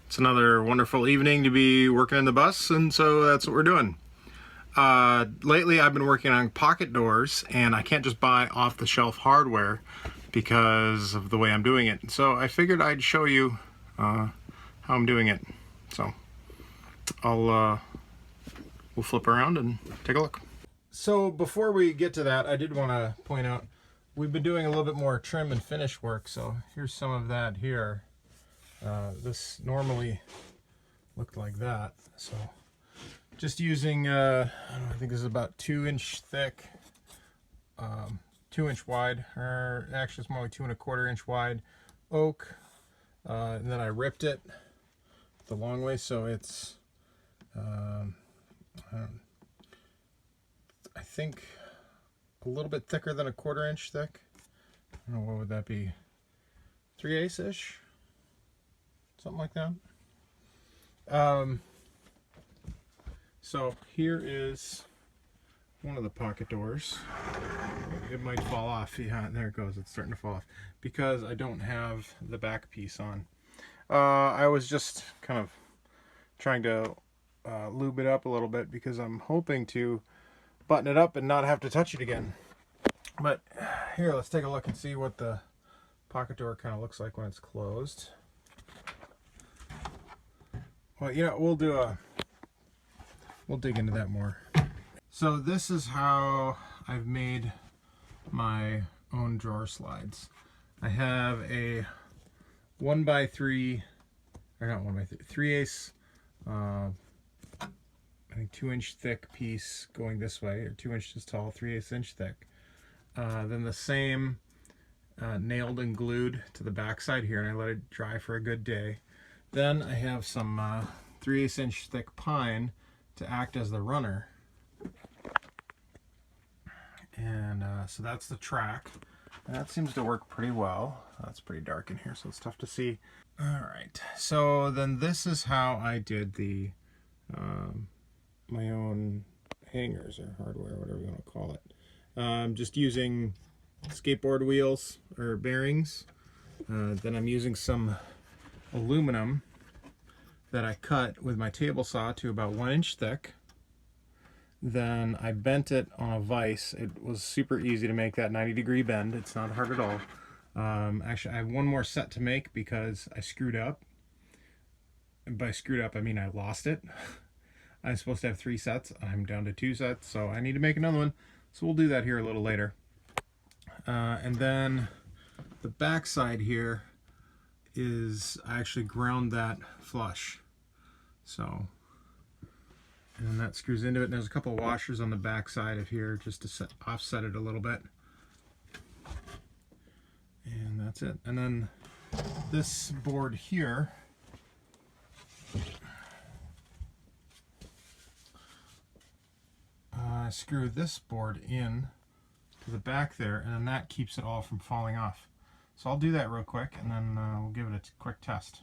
It's another wonderful evening to be working in the bus, and so that's what we're doing. Lately I've been working on pocket doors, and I can't just buy off-the-shelf hardware because of the way I'm doing it. So I figured I'd show you how I'm doing it. So we'll flip around and take a look. So before we get to that, I did want to point out we've been doing a little bit more trim and finish work. So here's some of that here. This normally looked like that, so just using I think this is about 2-inch thick, 2-inch wide, or actually it's more like 2 1/4 inch wide oak, and then I ripped it the long way, so it's I think a little bit thicker than 1/4 inch thick. I don't know, what would that be, 3/8 ish, something like that. So here is one of the pocket doors. It might fall off. Yeah, there it goes. It's starting to fall off because I don't have the back piece on. I was just kind of trying to lube it up a little bit because I'm hoping to button it up and not have to touch it again. But here, let's take a look and see what the pocket door kind of looks like when it's closed. Well, you know, we'll dig into that more. So this is how I've made my own drawer slides. I have a 1x3, or not 1x3, 3/8, I think 2-inch thick piece going this way, or 2 inches tall, 3/8 inch thick. Then the same nailed and glued to the back side here, and I let it dry for a good day. Then I have some 3/8 inch thick pine to act as the runner. And so that's the track. That seems to work pretty well. That's pretty dark in here, so it's tough to see. All right, so then this is how I did the my own hangers or hardware, whatever you want to call it. Just using skateboard wheels or bearings. Then I'm using some aluminum that I cut with my table saw to about 1 inch thick. Then I bent it on a vise. It was super easy to make that 90-degree bend. It's not hard at all. Actually, I have one more set to make because I screwed up. And by screwed up, I mean I lost it. I was supposed to have 3 sets. I'm down to 2 sets, so I need to make another one. So we'll do that here a little later. And then the back side here is, I actually ground that flush. So, and then that screws into it. And there's a couple of washers on the back side of here just to offset it a little bit. And that's it. And then this board here, I screw this board in to the back there, and then that keeps it all from falling off. So I'll do that real quick, and then we'll give it a quick test.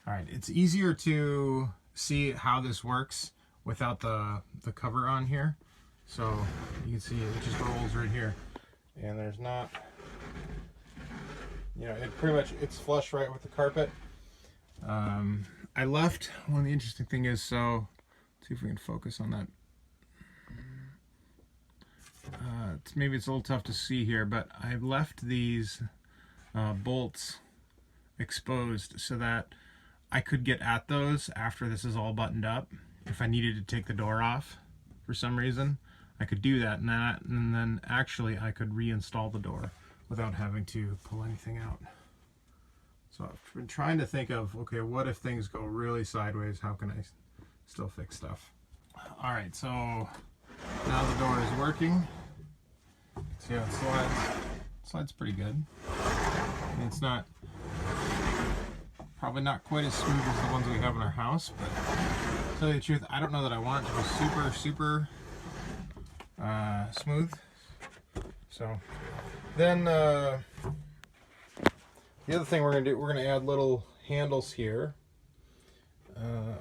All right, it's easier to see how this works without the cover on here. So you can see it just rolls right here, and there's not, you know, it pretty much, it's flush right with the carpet. I left, one of the interesting thing is, so let's see if we can focus on that. Maybe it's a little tough to see here, but I left these bolts exposed so that I could get at those after this is all buttoned up. If I needed to take the door off for some reason, I could do that, and then actually I could reinstall the door without having to pull anything out. So I've been trying to think of, okay, what if things go really sideways? How can I still fix stuff? All right, so now the door is working. See how it slides? It slides pretty good. And it's not, probably not quite as smooth as the ones we have in our house, but to tell you the truth, I don't know that I want it to be super smooth. So then the other thing we're gonna do, we're gonna add little handles here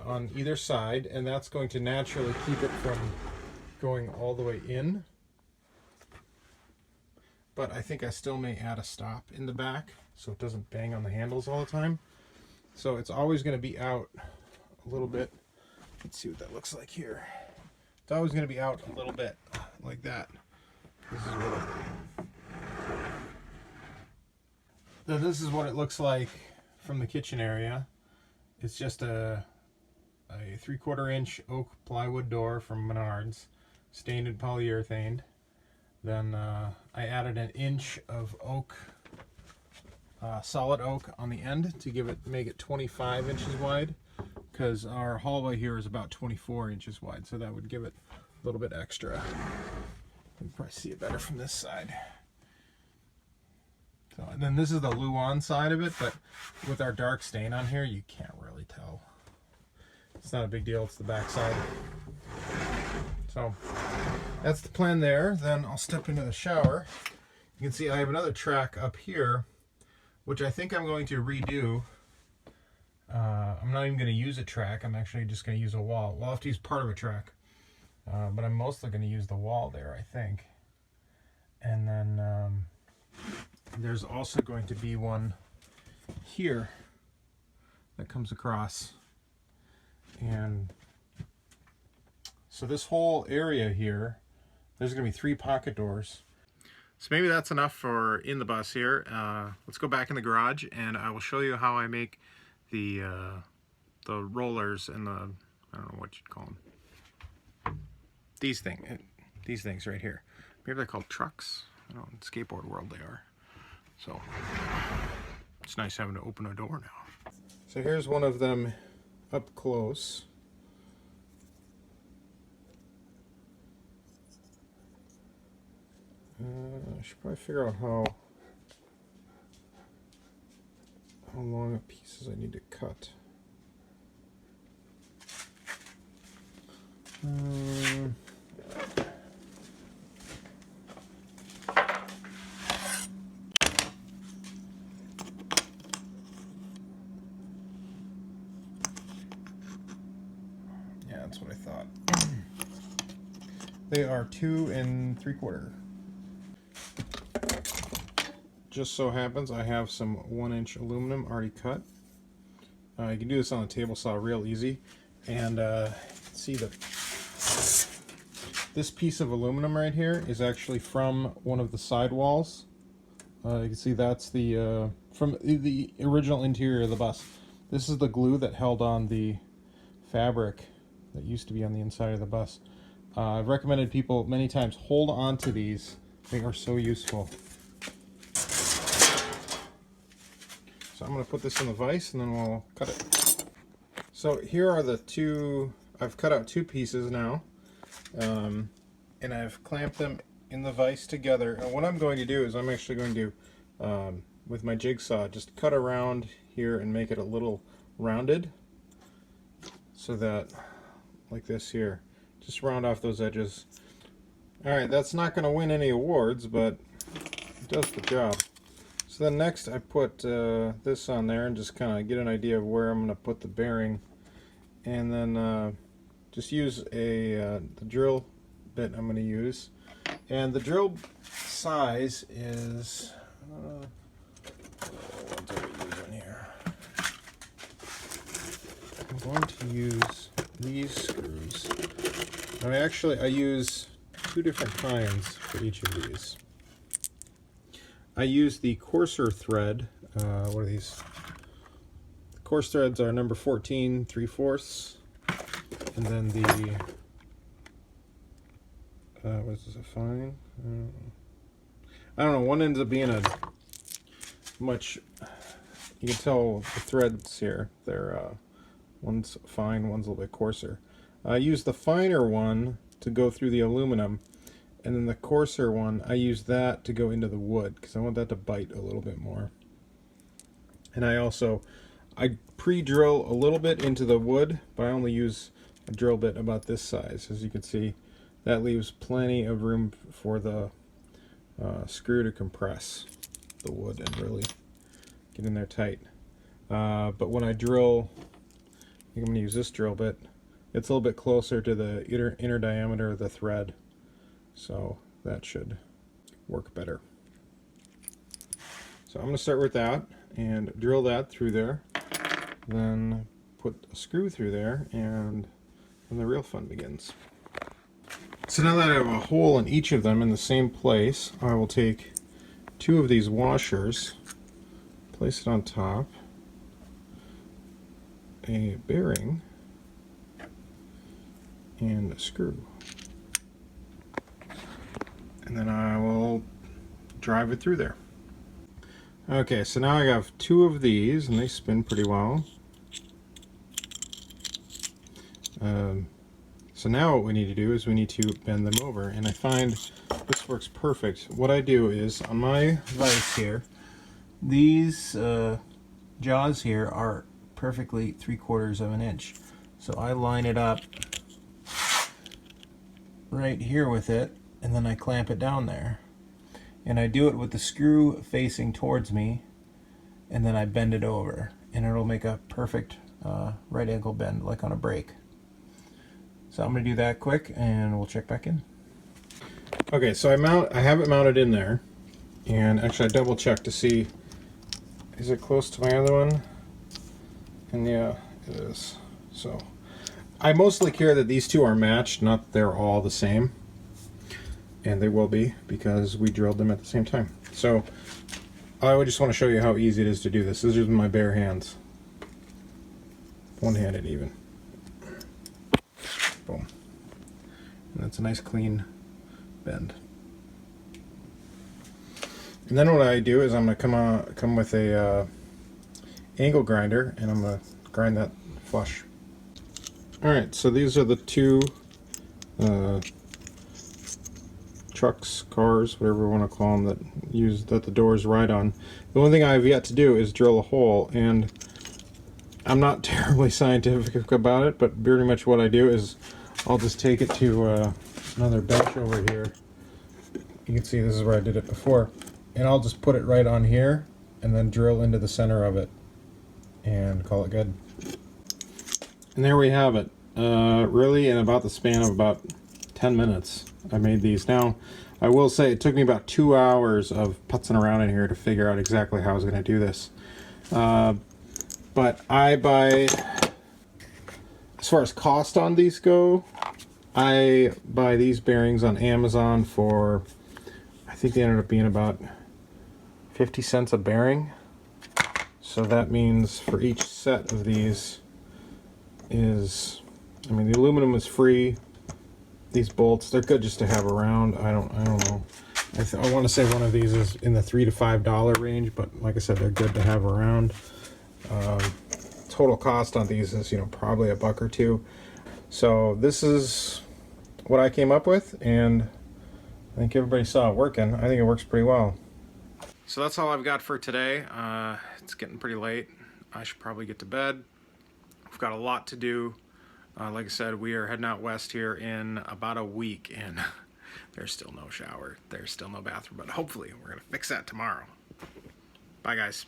on either side, and that's going to naturally keep it from going all the way in. But I think I still may add a stop in the back so it doesn't bang on the handles all the time. So it's always going to be out a little bit. Let's see what that looks like here. It's always going to be out a little bit like that. This is what it looks like from the kitchen area. It's just a 3/4 inch oak plywood door from Menards, stained and polyurethane. Then I added an inch of oak, solid oak on the end to make it 25 inches wide, because our hallway here is about 24 inches wide, so that would give it a little bit extra. You can probably see it better from this side. So, and then this is the Luan side of it, but with our dark stain on here, you can't really tell. It's not a big deal, it's the back side. So that's the plan there. Then I'll step into the shower. You can see I have another track up here, which I think I'm going to redo. I'm not even going to use a track, I'm actually just going to use a wall. Well, I'll have to use part of a track, but I'm mostly going to use the wall there, I think. And then there's also going to be one here that comes across. And so this whole area here, there's going to be 3 pocket doors. So maybe that's enough for in the bus here. Let's go back in the garage and I will show you how I make the rollers and the, I don't know what you'd call them. These things right here. Maybe they're called trucks. I don't know, in the skateboard world they are. So it's nice having to open a door now. So here's one of them up close. I should probably figure out how long of pieces I need to cut. Yeah, that's what I thought. They are 2 3/4. Just so happens I have some 1-inch aluminum already cut. You can do this on a table saw real easy. And see that this piece of aluminum right here is actually from one of the side walls. You can see that's the from the original interior of the bus. This is the glue that held on the fabric that used to be on the inside of the bus. I've recommended people many times hold on to these. They are so useful. So I'm going to put this in the vise and then we'll cut it. So here are the 2, I've cut out 2 pieces now, and I've clamped them in the vise together. And what I'm going to do is I'm actually going to, with my jigsaw, just cut around here and make it a little rounded, so that, like this here, just round off those edges. Alright, that's not going to win any awards, but it does the job. So then next I put this on there and just kind of get an idea of where I'm going to put the bearing, and then just use the drill bit I'm going to use. And the drill size is what do we use in here? I'm going to use these screws. I use 2 different kinds for each of these. I use the coarser thread. What are these? The coarse threads are number 14 3/4, and then the what is this, a fine? I don't know. One ends up being a much. You can tell the threads here. They're one's fine, one's a little bit coarser. I use the finer one to go through the aluminum. And then the coarser one, I use that to go into the wood because I want that to bite a little bit more. And I pre-drill a little bit into the wood, but I only use a drill bit about this size. As you can see, that leaves plenty of room for the screw to compress the wood and really get in there tight. But when I drill, I think I'm going to use this drill bit. It's a little bit closer to the inner diameter of the thread. So that should work better. So I'm going to start with that and drill that through there. then put a screw through there, and then the real fun begins. So now that I have a hole in each of them in the same place, I will take 2 of these washers, place it on top, a bearing, and a screw. And then I will drive it through there. Okay, so now I have 2 of these, and they spin pretty well. So now what we need to do is we need to bend them over, and I find this works perfect. What I do is, on my vise here, these jaws here are perfectly 3/4 of an inch. So I line it up right here with it, and then I clamp it down there. And I do it with the screw facing towards me, and then I bend it over, and it'll make a perfect right angle bend like on a brake. So I'm going to do that quick, and we'll check back in. Okay, so I have it mounted in there, and actually I double checked to see, is it close to my other one? And yeah, it is. So I mostly care that these 2 are matched, not that they're all the same. And they will be, because we drilled them at the same time. So I would just want to show you how easy it is to do this. This is with my bare hands. One-handed even. Boom. And that's a nice clean bend. And then what I do is I'm going to come with a angle grinder, and I'm going to grind that flush. Alright, so these are the 2 trucks, cars, whatever you want to call them, that the doors ride on. The only thing I have yet to do is drill a hole, and I'm not terribly scientific about it, but pretty much what I do is I'll just take it to another bench over here. You can see this is where I did it before, and I'll just put it right on here and then drill into the center of it and call it good. And there we have it. Really in about the span of about 10 minutes I made these. Now I will say it took me about 2 hours of putzing around in here to figure out exactly how I was going to do this. But as far as cost on these go, I buy these bearings on Amazon for, I think they ended up being about 50 cents a bearing. So that means for each set of these is, I mean, the aluminum is free. These bolts, they're good just to have around. I don't know. I want to say one of these is in the $3 to $5 range, but like I said, they're good to have around. Total cost on these is, probably $1 or $2. So this is what I came up with, and I think everybody saw it working. I think it works pretty well. So that's all I've got for today. It's getting pretty late. I should probably get to bed. We've got a lot to do. Like I said, we are heading out west here in about a week, and there's still no shower. There's still no bathroom, but hopefully we're going to fix that tomorrow. Bye, guys.